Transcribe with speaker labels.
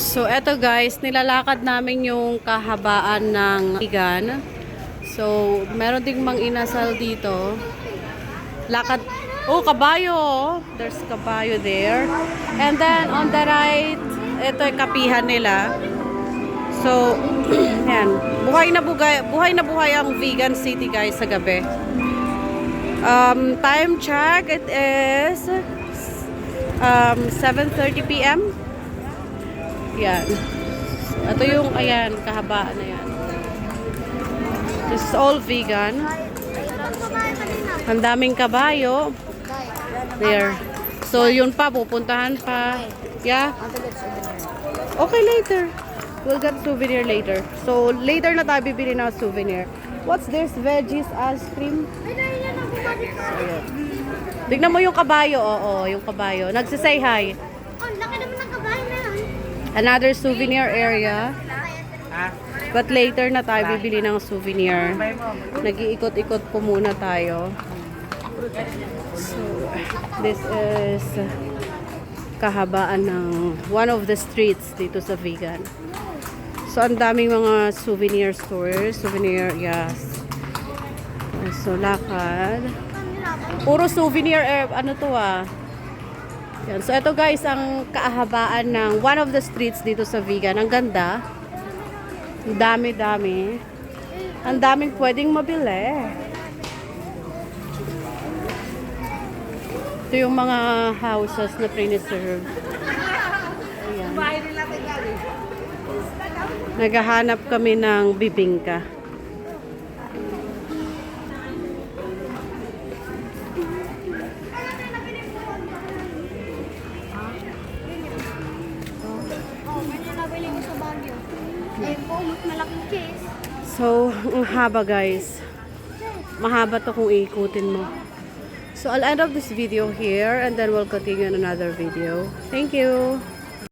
Speaker 1: So, eto guys, nilalakad namin yung kahabaan ng Vigan. So, meron ding mang inasal dito. Lakad. Oh, kabayo. There's kabayo there. And then, on the right, ito yung kapihan nila. So, yan. Buhay na buhay ang Vigan City guys sa gabi. Time check, it is 7:30 p.m. Yan. Ito yung, ayan, kahabaan na yan. This is all vegan. Ang daming kabayo. There. So, yun pa, pupuntahan pa. Yeah? Okay, later. We'll get souvenir later. So, later na tayo bibili ng souvenir. What's this? Veggies ice cream? Ayan. Tignan mo yung kabayo. Oo, yung kabayo. Nagsisay hi.
Speaker 2: Laki naman ng kabayo na yan.
Speaker 1: Another souvenir area. But later na tayo bibili ng souvenir. Nag-iikot-ikot po muna tayo. So, this is kahabaan ng one of the streets dito sa Vigan. So, ang daming mga souvenir stores. Souvenir, yes. So, lakad. Puro souvenir, ano to ah. Yan. So, ito guys, ang kahabaan ng one of the streets dito sa Vigan. Ang ganda. Ang dami-dami. Ang daming pwedeng mabili. Ito yung mga houses na pre-reserve. Ayan. Naghahanap kami ng bibingka. So, ang haba guys. Mahaba to kung iikutin mo. So, I'll end up this video here and then we'll continue in another video. Thank you!